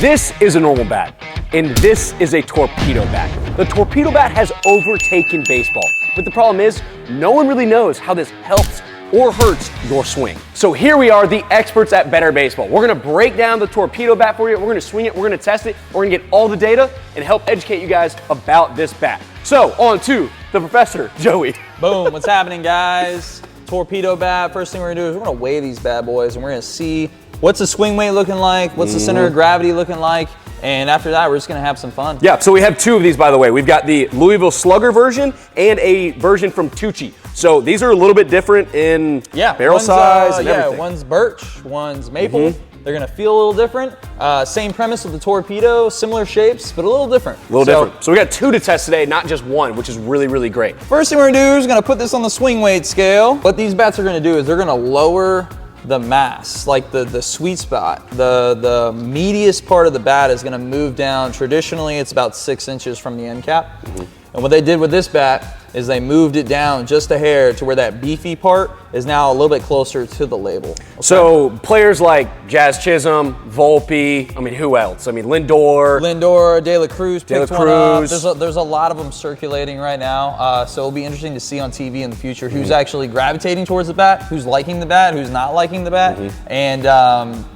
This is a normal bat, and this is a torpedo bat. The torpedo bat has overtaken baseball, but the problem is no one really knows how this helps or hurts your swing. So here we are, the experts at Better Baseball. We're gonna break down the torpedo bat for you. We're gonna swing it, we're gonna test it, we're gonna get all the data and help educate you guys about this bat. So on to the professor, Joey. Boom, what's happening, guys? Torpedo bat. First thing we're gonna do is we're gonna weigh these bad boys and we're gonna see what's the swing weight looking like, what's the center of gravity looking like, and after that, we're just gonna have some fun. Yeah, so we have two of these, by the way. We've got the Louisville Slugger version and a version from Tucci. So these are a little bit different in barrel size and everything. One's birch, one's maple. They're gonna feel a little different. Same premise with the torpedo, similar shapes, but a little different. A little different. So we got two to test today, not just one, which is really, really great. First thing we're gonna do is gonna put this on the swing weight scale. What these bats are gonna do is they're gonna lower the mass, like the sweet spot. The meatiest part of the bat is gonna move down. Traditionally, it's about 6 inches from the end cap. And what they did with this bat is they moved it down just a hair to where that beefy part is now a little bit closer to the label. Okay? So players like Jazz Chisholm, Volpe, I mean, who else? I mean, Lindor, De La Cruz picked one up. There's a lot of them circulating right now. So it'll be interesting to see on TV in the future who's actually gravitating towards the bat, who's liking the bat, who's not liking the bat, and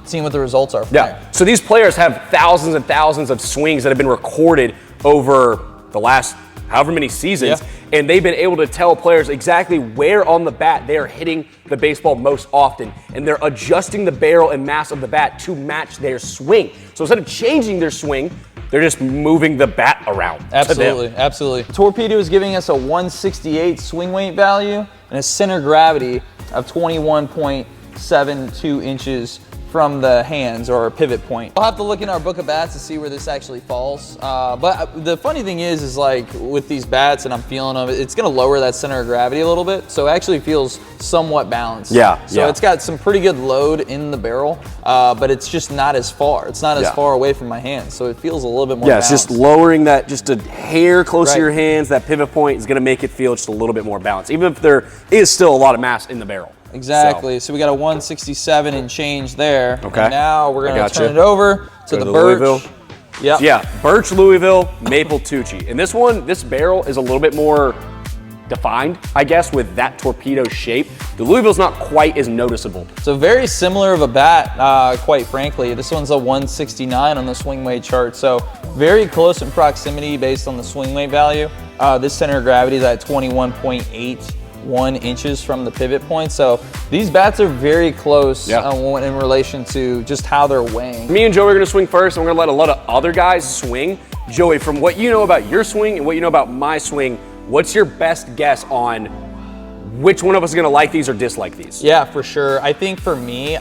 seeing what the results are. So these players have thousands and thousands of swings that have been recorded over the last however many seasons, and they've been able to tell players exactly where on the bat they are hitting the baseball most often, and they're adjusting the barrel and mass of the bat to match their swing. So instead of changing their swing, they're just moving the bat around. Absolutely, absolutely. Torpedo is giving us a 168 swing weight value and a center gravity of 21.72 inches from the hands or pivot point. I'll have to look in our book of bats to see where this actually falls. But the funny thing is like with these bats and I'm feeling them, it's gonna lower that center of gravity a little bit. So it actually feels somewhat balanced. So it's got some pretty good load in the barrel, but it's just not as far. It's not as far away from my hands. So it feels a little bit more balanced. It's just lowering that just a hair close to your hands. That pivot point is gonna make it feel just a little bit more balanced, even if there is still a lot of mass in the barrel. Exactly. So we got a 167 and change there. Okay. And now we're going to turn it over to the birch. Louisville. Birch, Louisville, maple, Tucci. And this one, this barrel is a little bit more defined, I guess, with that torpedo shape. The Louisville's not quite as noticeable. So very similar of a bat, quite frankly. This one's a 169 on the swing weight chart. So very close in proximity based on the swing weight value. This center of gravity is at 21.81 inches from the pivot point. So these bats are very close in relation to just how they're weighing. Me and Joey are gonna swing first, and we're gonna let a lot of other guys swing. Joey, from what you know about your swing and what you know about my swing, what's your best guess on which one of us is gonna like these or dislike these? Yeah, for sure. I think for me,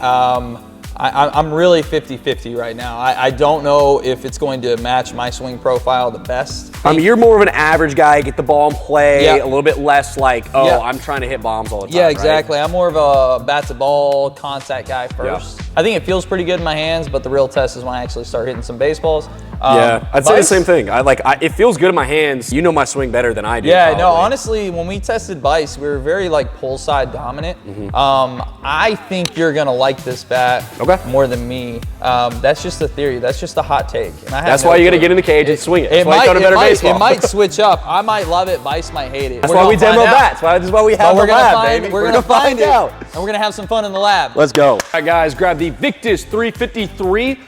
I'm really 50-50 right now. I don't know if it's going to match my swing profile the best. I mean, you're more of an average guy, get the ball in play, a little bit less like, I'm trying to hit bombs all the time. Yeah, exactly. Right? I'm more of a bat-to-ball contact guy first. I think it feels pretty good in my hands, but the real test is when I actually start hitting some baseballs. I'd say the same thing. It feels good in my hands. You know my swing better than I do. Yeah, no, honestly, when we tested Vice, we were very pull side dominant. I think you're gonna like this bat more than me. That's just a theory. That's just a hot take. And that's why you gotta get in the cage and swing it. That's why you go to Better Baseball. It might switch up. I might love it. Vice might hate it. That's why we demo bats. That's why we have the lab, baby. We're gonna find out, and we're gonna have some fun in the lab. Let's go. All right, guys, grab the Victus 353.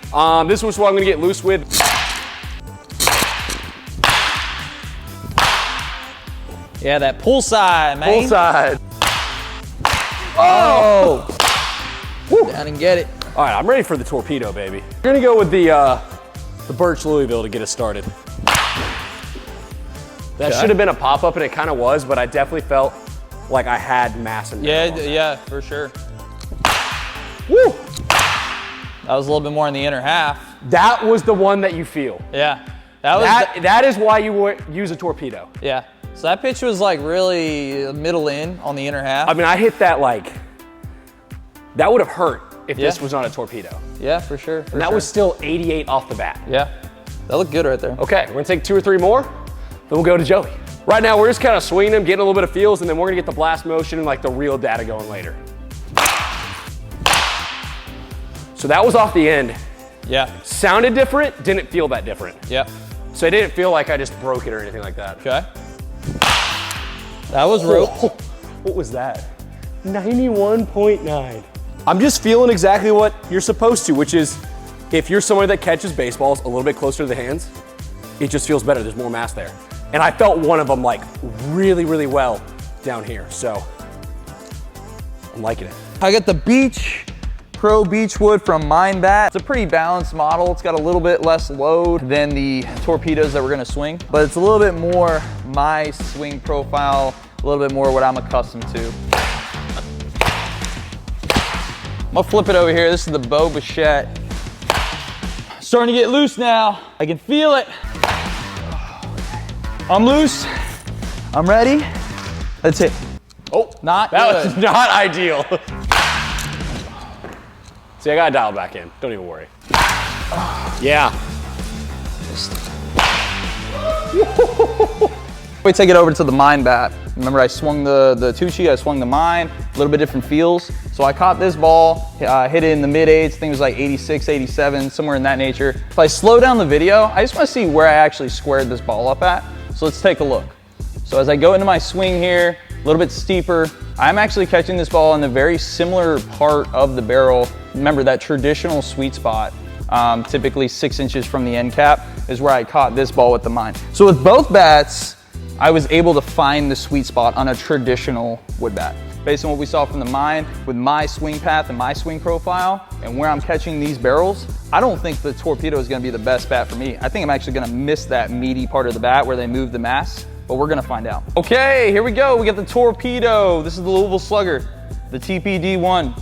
This was what I'm gonna get loose with. Yeah, that pull side, man. Pull side. Oh! Down and get it. All right, I'm ready for the torpedo, baby. We're gonna go with the Birch Louisville to get us started. That should have been a pop-up, and it kind of was, but I definitely felt like I had mass in there. Yeah, for sure. Woo! That was a little bit more in the inner half. That was the one that you feel. Yeah. That is why you use a torpedo. Yeah. So that pitch was really middle in on the inner half. I mean, I hit that that would have hurt if this was not a torpedo. Yeah, for sure. And that was still 88 off the bat. Yeah. That looked good right there. Okay, we're gonna take 2 or 3 more, then we'll go to Joey. Right now, we're just kind of swinging them, getting a little bit of feels, and then we're gonna get the blast motion and the real data going later. So that was off the end. Yeah. Sounded different, didn't feel that different. Yep. So it didn't feel like I just broke it or anything like that. Okay. That was rope. What was that? 91.9. I'm just feeling exactly what you're supposed to, which is if you're someone that catches baseballs a little bit closer to the hands, it just feels better. There's more mass there. And I felt one of them like really, really well down here. So I'm liking it. I got the Beach Pro Beechwood from Mind Bat. It's a pretty balanced model. It's got a little bit less load than the Torpedoes that we're gonna swing, but it's a little bit more my swing profile, a little bit more what I'm accustomed to. I'm gonna flip it over here. This is the Bo Bichette. Starting to get loose now. I can feel it. I'm loose. I'm ready. That's it. Oh, Not that good. was not ideal. See, I got to dial back in. Don't even worry. Yeah. We take it over to the Mind Bat. Remember I swung the Tucci, I swung the Mind, a little bit different feels. So I caught this ball, hit it in the mid-8s, I think it was like 86, 87, somewhere in that nature. If I slow down the video, I just want to see where I actually squared this ball up at. So let's take a look. So as I go into my swing here, a little bit steeper, I'm actually catching this ball in a very similar part of the barrel. Remember that traditional sweet spot, typically 6 inches from the end cap, is where I caught this ball with the Mind. So with both bats, I was able to find the sweet spot on a traditional wood bat. Based on what we saw from the Mind, with my swing path and my swing profile, and where I'm catching these barrels, I don't think the Torpedo is gonna be the best bat for me. I think I'm actually gonna miss that meaty part of the bat where they move the mass, but we're gonna find out. Okay, here we go. We got the Torpedo. This is the Louisville Slugger, the TPD1.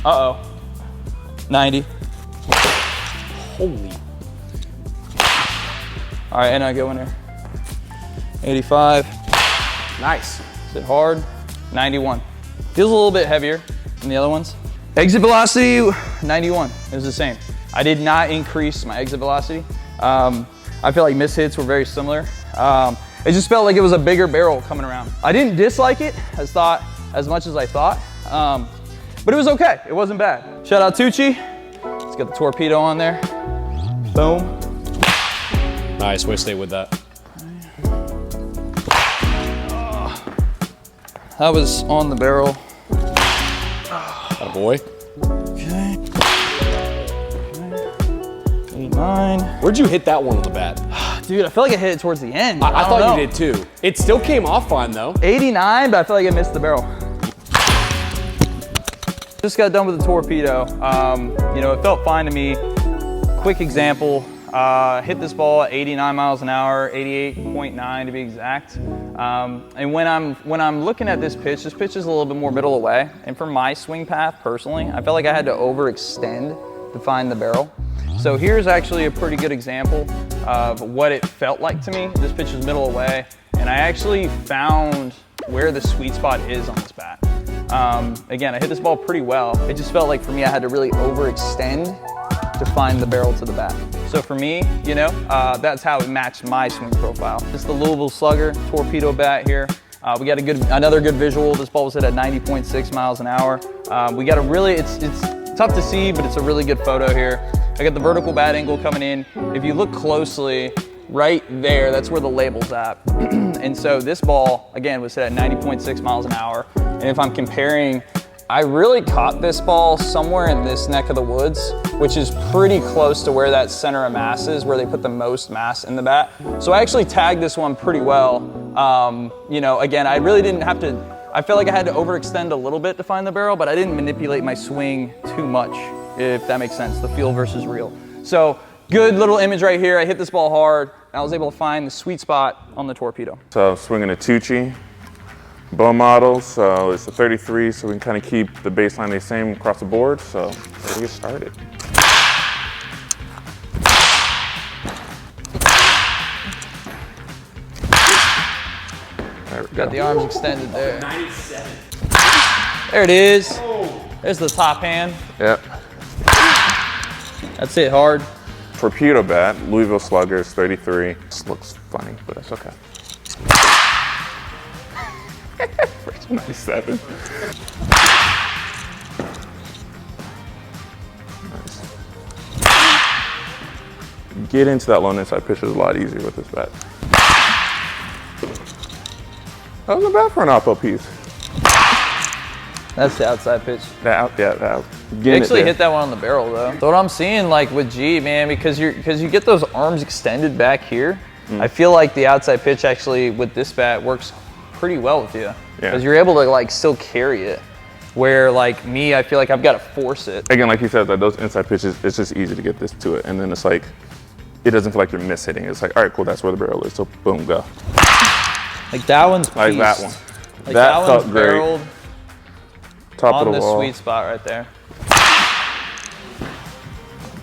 Uh-oh, 90. Holy. All right, and I go in there. 85. Nice. Hit hard. 91. Feels a little bit heavier than the other ones. Exit velocity, 91. It was the same. I did not increase my exit velocity. I feel like miss hits were very similar. It just felt like it was a bigger barrel coming around. I didn't dislike it as much as I thought, but it was okay. It wasn't bad. Shout out Tucci. Let's get the Torpedo on there. Boom. Nice, way to stay with that. That was on the barrel. Atta boy. Okay. 89. Where'd you hit that one on the bat? Dude, I feel like I hit it towards the end. I don't thought know. you did too. It still came off fine though. 89, but I feel like I missed the barrel. Just got done with the Torpedo. You know, it felt fine to me. Quick example, hit this ball at 89 miles an hour, 88.9 to be exact. And when I'm looking at this pitch is a little bit more middle away. And for my swing path personally, I felt like I had to overextend to find the barrel. So here's actually a pretty good example of what it felt like to me. This pitch is middle away, and I actually found where the sweet spot is on this bat. Again, I hit this ball pretty well. It just felt like for me I had to really overextend to find the barrel to the bat. So for me, you know, that's how it matched my swing profile. This is the Louisville Slugger Torpedo Bat here. We got another good visual. This ball was hit at 90.6 miles an hour. We got a really, it's tough to see, but it's a really good photo here. I got the vertical bat angle coming in. If you look closely, right there, that's where the label's at. And so this ball, again, was hit at 90.6 miles an hour. And if I'm comparing, I really caught this ball somewhere in this neck of the woods, which is pretty close to where that center of mass is, where they put the most mass in the bat. So I actually tagged this one pretty well. You know, again, I really didn't have to, I felt like I had to overextend a little bit to find the barrel, but I didn't manipulate my swing too much, if that makes sense, the feel versus real. So good little image right here. I hit this ball hard, and I was able to find the sweet spot on the Torpedo. So swinging a Tucci bow model, so it's a 33, so we can kind of keep the baseline the same across the board. So let's get started. There we Got go. the arms extended there. 97. There it is. There's the top hand. Yep. That's it hard. Torpedo Bat, Louisville Slugger is 33. This looks funny, but that's okay. 97. Nice. get into that low inside pitch is a lot easier with this bat. That wasn't bad for an oppo piece. That's the outside pitch. That You actually hit that one on the barrel though. So what I'm seeing like with G, man, because you get those arms extended back here, I feel like the outside pitch actually with this bat works pretty well with you. Because you're able to like still carry it. Where like me, I feel like I've got to force it. Again, like you said, like those inside pitches, it's just easy to get this to it. And then it's like, it doesn't feel like you're mishitting. It's like, all right, cool, that's where the barrel is. So boom, go. Like that one's Like pieced. that one. Like that one's felt great. barreled Top on of the the wall. sweet spot right there.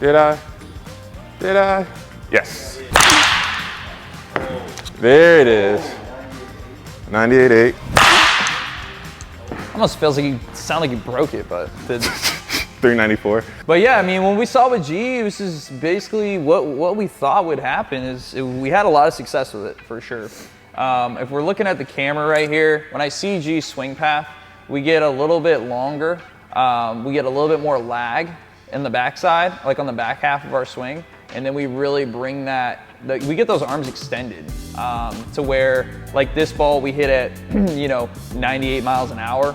Did I? Did I? Yes. There it is. 98.8. Almost feels like you sound like you broke it, but 394. But yeah, I mean, when we saw with G, this is basically what we thought would happen. We had a lot of success with it for sure. If we're looking at the camera right here, when I see G swing path, we get a little bit longer. We get a little bit more lag in the backside, like on the back half of our swing. And then we really bring we get those arms extended to where, like this ball we hit at, 98 miles an hour,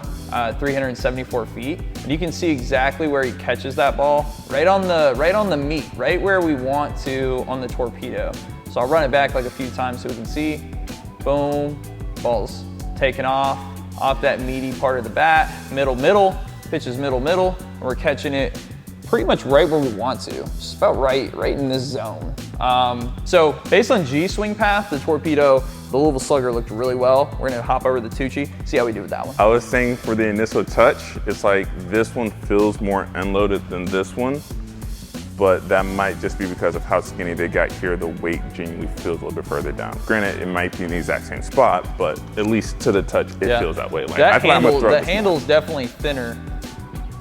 374 feet. And you can see exactly where he catches that ball, right on the meat, right where we want to on the torpedo. So I'll run it back like a few times so we can see. Boom, ball's taken off that meaty part of the bat, middle, pitch is middle, and we're catching it pretty much right where we want to, just about right in this zone. So based on G swing path, the torpedo, the Louisville Slugger looked really well. We're gonna hop over to the Tucci, see how we do with that one. I was saying for the initial touch, it's like this one feels more unloaded than this one, but that might just be because of how skinny they got here. The weight genuinely feels a little bit further down. Granted, it might be in the exact same spot, but at least to the touch, it feels that way. Like, that handle's definitely thinner.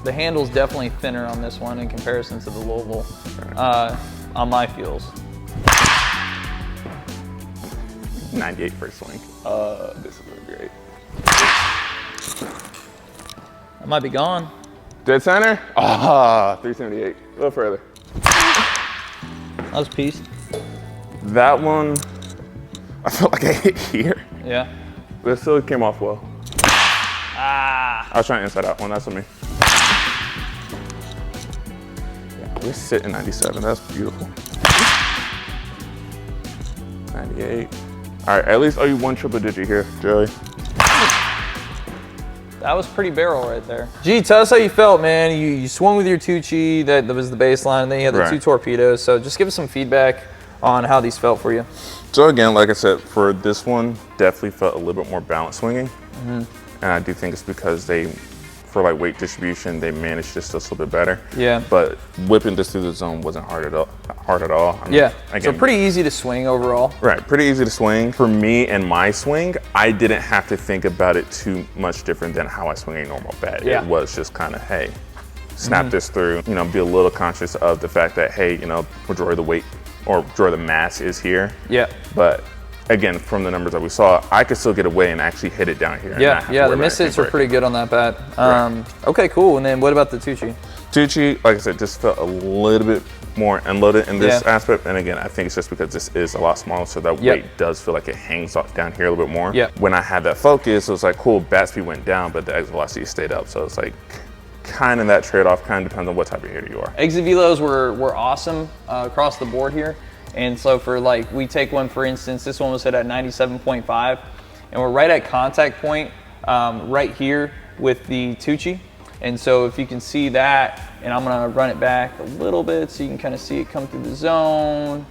The handle's definitely thinner on this one in comparison to the Louisville on my feels. 98 first swing. This is really great. That might be gone. Dead center? 378. A little further. That was pieced. That one, I felt like I hit here. Yeah. But it still came off well. Ah. I was trying inside out one, that's on me. Yeah, we're sitting 97, that's beautiful. 98. All right, at least owe you one triple digit here, Joey. That was pretty barrel right there. Gee, tell us how you felt, man. You swung with your Tucci, that was the baseline, and then you had the two torpedoes. So just give us some feedback on how these felt for you. So again, like I said, for this one, definitely felt a little bit more balanced swinging. And I do think it's because for like weight distribution, they managed this just a little bit better. Yeah. But whipping this through the zone wasn't hard at all. I mean, again, so pretty easy to swing overall. Right, pretty easy to swing. For me and my swing, I didn't have to think about it too much different than how I swing a normal bat. Yeah. It was just kind of, hey, snap this through, be a little conscious of the fact that, hey, majority of the weight or majority of the mass is here. Yeah. But again, from the numbers that we saw, I could still get away and actually hit it down here. The miss hits were pretty good on that bat. Okay, cool. And then what about the Tucci? Tucci, like I said, just felt a little bit more unloaded in this aspect. And again, I think it's just because this is a lot smaller, so that weight does feel like it hangs off down here a little bit more. When I had that focus, it was like, cool, bat speed went down, but the exit velocity stayed up. So it's like kind of that trade-off, kind of depends on what type of hitter you are. Exit velos were awesome across the board here. And so for we take one, for instance, this one was hit at 97.5, and we're right at contact point right here with the Tucci. And so if you can see that, and I'm gonna run it back a little bit so you can kind of see it come through the zone,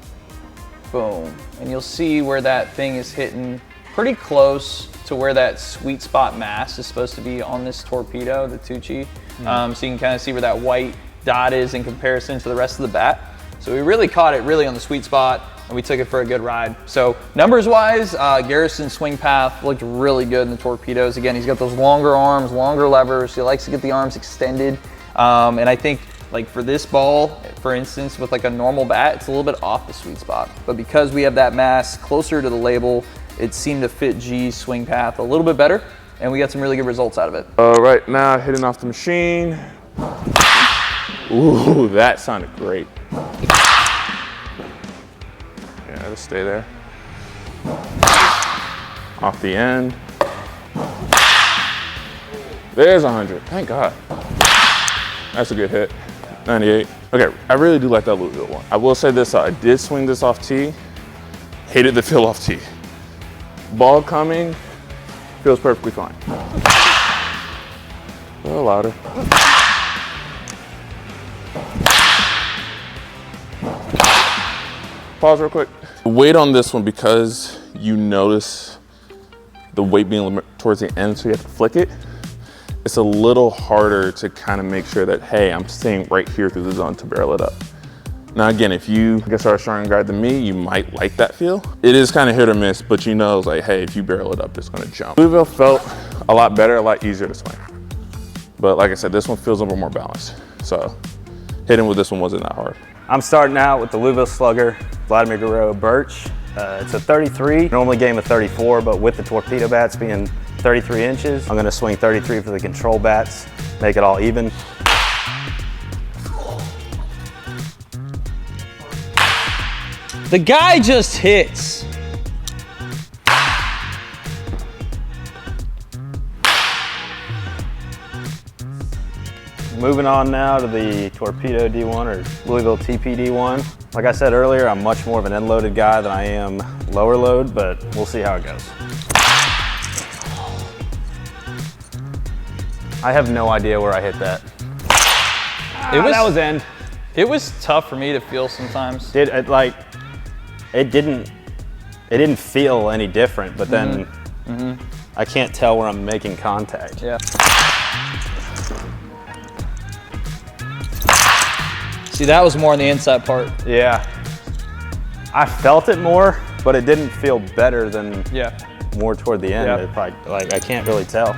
boom. And you'll see where that thing is hitting pretty close to where that sweet spot mass is supposed to be on this torpedo, the Tucci. So you can kind of see where that white dot is in comparison to the rest of the bat. So we really caught it really on the sweet spot, and we took it for a good ride. So numbers-wise, Garrison's swing path looked really good in the torpedoes. Again, he's got those longer arms, longer levers. He likes to get the arms extended. And I think for this ball, for instance, with a normal bat, it's a little bit off the sweet spot. But because we have that mass closer to the label, it seemed to fit G's swing path a little bit better, and we got some really good results out of it. Right now, hitting off the machine. Ooh, that sounded great. just stay there. Off the end. There's 100, thank God. That's a good hit, 98. Okay, I really do like that Louisville one. I will say this, I did swing this off tee, hated the feel off tee. Ball coming, feels perfectly fine. A little louder. Pause real quick. Weight on this one, because you notice the weight being towards the end, so you have to flick it. It's a little harder to kind of make sure that, hey, I'm staying right here through the zone to barrel it up. Now again, if you, I guess, are a stronger guy than me, you might like that feel. It is kind of hit or miss, but you know, it's like, hey, if you barrel it up, it's gonna jump. Louisville felt a lot better, a lot easier to swing. But like I said, this one feels a little more balanced. So hitting with this one wasn't that hard. I'm starting out with the Louisville Slugger, Vladimir Guerrero Birch. It's a 33, normally game of 34, but with the torpedo bats being 33 inches, I'm gonna swing 33 for the control bats, make it all even. The guy just hits. Moving on now to the Torpedo D1 or Louisville TPD1. Like I said earlier, I'm much more of an end-loaded guy than I am lower load, but we'll see how it goes. I have no idea where I hit that. That was end. It was tough for me to feel sometimes. It didn't feel any different, but then I can't tell where I'm making contact. Yeah. See, that was more on the inside part. Yeah. I felt it more, but it didn't feel better than more toward the end. Yep. If I can't really tell.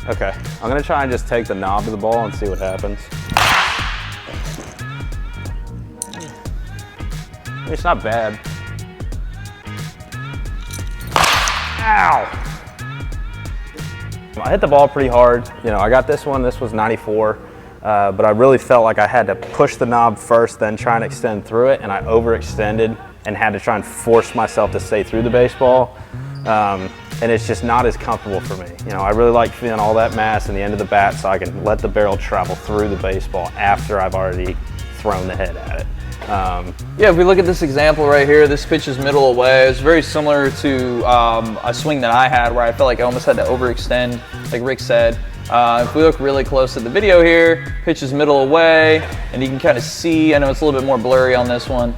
Okay, I'm gonna try and just take the knob of the ball and see what happens. It's not bad. Ow! I hit the ball pretty hard. You know, I got this one, this was 94, but I really felt like I had to push the knob first, then try and extend through it, and I overextended and had to try and force myself to stay through the baseball. And it's just not as comfortable for me. You know, I really like feeling all that mass in the end of the bat so I can let the barrel travel through the baseball after I've already thrown the head at it. Yeah, if we look at this example right here, this pitch is middle away. It's very similar to a swing that I had where I felt like I almost had to overextend, like Rick said. If we look really close at the video here, pitch is middle away, and you can kind of see, I know it's a little bit more blurry on this one,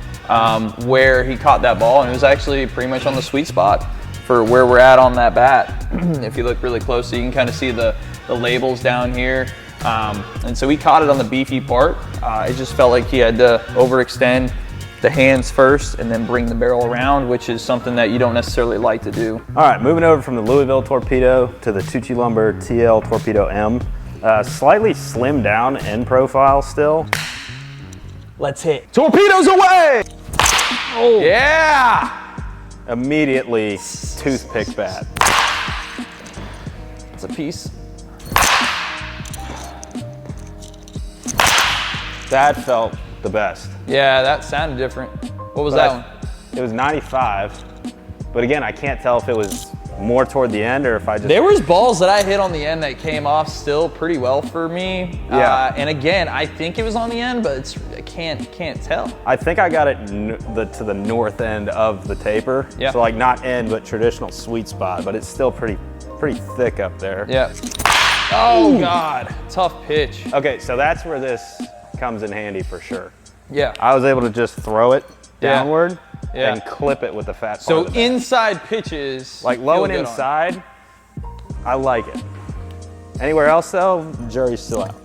where he caught that ball, and it was actually pretty much on the sweet spot for where we're at on that bat. If you look really closely, you can kind of see the labels down here. And so he caught it on the beefy part. It just felt like he had to overextend the hands first and then bring the barrel around, which is something that you don't necessarily like to do. All right, moving over from the Louisville Torpedo to the Tucci Lumber TL Torpedo M. Slightly slimmed down end profile still. Let's hit. Torpedoes away! Oh. Yeah! Immediately toothpick bat. It's a piece. That felt the best. Yeah, that sounded different. What was that one? It was 95, but again, I can't tell if it was more toward the end or if I just... There was balls that I hit on the end that came off still pretty well for me. Yeah. And again, I think it was on the end, but I can't tell. I think I got it to the north end of the taper. Yeah. So like not end, but traditional sweet spot, but it's still pretty thick up there. Yeah. Oh, God. Tough pitch. Okay, so that's where this comes in handy for sure. Yeah. I was able to just throw it downward Yeah. and clip it with the fat part So of the bat. inside pitches. Like low feel and good on. inside, I like it. Anywhere else though, jury's still out.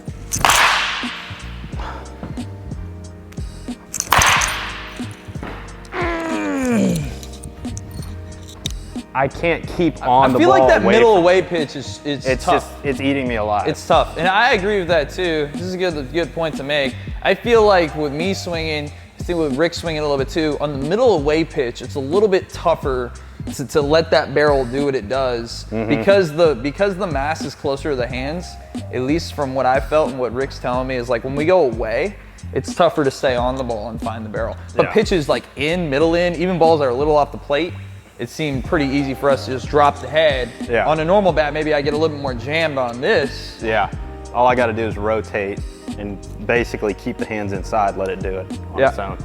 I can't keep on the ball. I feel like that away middle from away pitch is it's tough. it's eating me alive. It's tough, and I agree with that too. This is a good point to make. I feel like with me swinging, I think with Rick swinging a little bit too, on the middle away pitch, it's a little bit tougher to let that barrel do what it does because the mass is closer to the hands. At least from what I felt and what Rick's telling me is like when we go away, it's tougher to stay on the ball and find the barrel. But pitches like in, middle in, even balls that are a little off the plate, it seemed pretty easy for us to just drop the head. Yeah. On a normal bat, maybe I get a little bit more jammed on this. Yeah. All I got to do is rotate and basically keep the hands inside, let it do it on its own.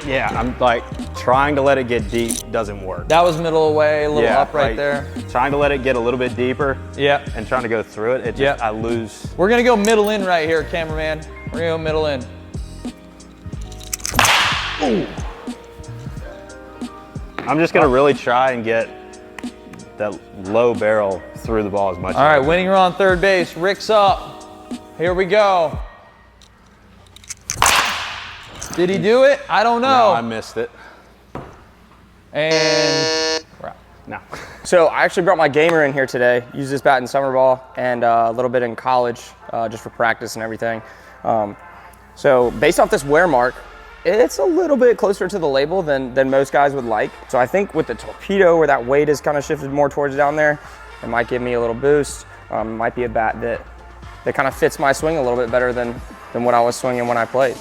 Yeah, I'm like trying to let it get deep doesn't work. That was middle away, a little up right there. Trying to let it get a little bit deeper. Yeah. And trying to go through it, I lose. We're gonna go middle in right here, cameraman. We're gonna go middle in. Ooh. I'm just gonna really try and get that low barrel through the ball as much as All right, winning run on third base. Rick's up. Here we go. Did he do it? I don't know. No, I missed it. And no. So I actually brought my gamer in here today. Used this bat in summer ball and a little bit in college, just for practice and everything. So based off this wear mark, it's a little bit closer to the label than most guys would like. So I think with the Torpedo, where that weight is kind of shifted more towards down there, it might give me a little boost. It might be a bat that kind of fits my swing a little bit better than what I was swinging when I played.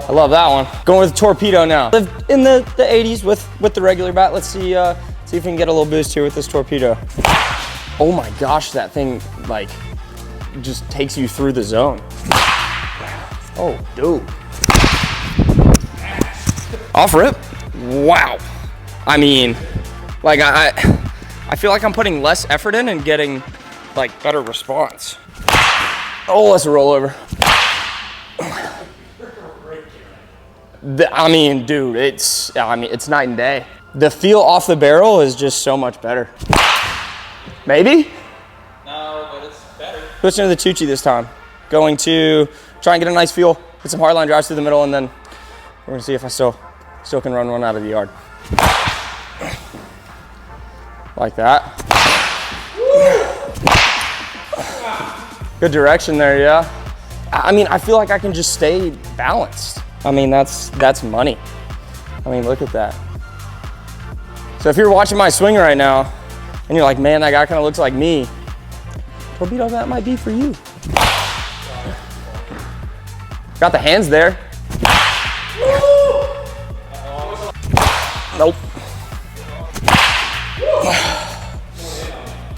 I love that one. Going with the Torpedo now. Lived in the 80s with the regular bat. Let's see if we can get a little boost here with this Torpedo. Oh my gosh, that thing like just takes you through the zone. Oh, dude. Off rip. Wow. I mean, like I feel like I'm putting less effort in and getting like better response. Oh, let's roll over. I mean, dude, it's night and day. The feel off the barrel is just so much better. Maybe? no, but it's better. Switching to the Tucci this time. Going to try and get a nice feel, get some hard line drives through the middle, and then we're gonna see if I still can run one out of the yard. Like that. Good direction there, yeah. I mean, I feel like I can just stay balanced. I mean, that's money. I mean, look at that. So if you're watching my swing right now, and you're like, man, that guy kind of looks like me, Torpedo Bat might be for you. Got the hands there. Nope.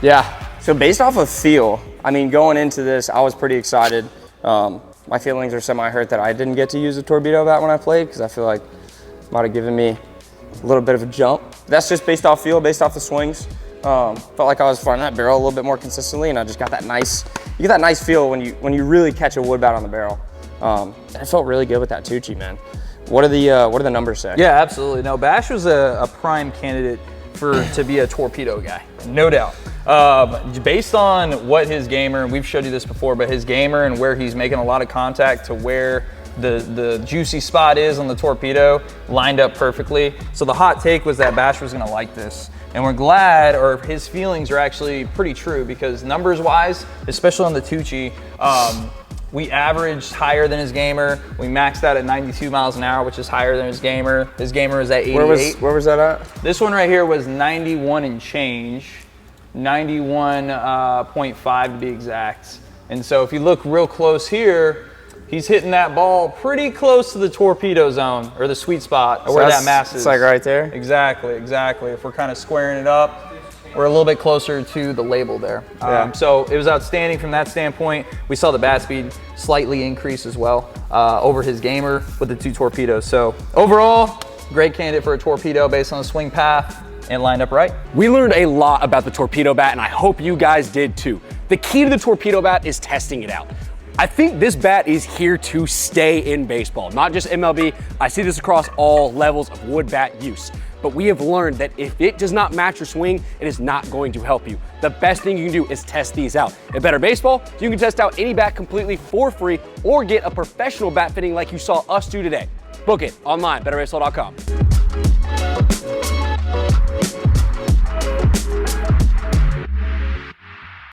Yeah, so based off of feel, I mean, going into this, I was pretty excited. My feelings are semi-hurt that I didn't get to use the Torpedo Bat when I played, because I feel like it might have given me a little bit of a jump. That's just based off feel, based off the swings. Felt like I was finding that barrel a little bit more consistently, and I just got that nice, you get that nice feel when you really catch a wood bat on the barrel. And I felt really good with that Tucci, man. What do the numbers say? Yeah, absolutely. No, Bash was a prime candidate to be a torpedo guy, no doubt. Based on what his gamer, and we've showed you this before, but his gamer and where he's making a lot of contact to where the juicy spot is on the Torpedo lined up perfectly. So the hot take was that Bash was gonna like this. And we're glad, or his feelings are actually pretty true, because numbers wise, especially on the Tucci, we averaged higher than his gamer. We maxed out at 92 miles an hour, which is higher than his gamer. His gamer was at 88. Where was that at? This one right here was 91 and change, 91.5 to be exact. And so if you look real close here, he's hitting that ball pretty close to the torpedo zone, or the sweet spot, or so where that mass is. It's like right there? Exactly, exactly. If we're kind of squaring it up, we're a little bit closer to the label there. Yeah. So it was outstanding from that standpoint. We saw the bat speed slightly increase as well over his gamer with the two torpedoes. So overall, great candidate for a torpedo based on the swing path and lined up right. We learned a lot about the Torpedo Bat, and I hope you guys did too. The key to the Torpedo Bat is testing it out. I think this bat is here to stay in baseball, not just MLB. I see this across all levels of wood bat use. But we have learned that if it does not match your swing, it is not going to help you. The best thing you can do is test these out. At Better Baseball, you can test out any bat completely for free, or get a professional bat fitting like you saw us do today. Book it online, betterbaseball.com.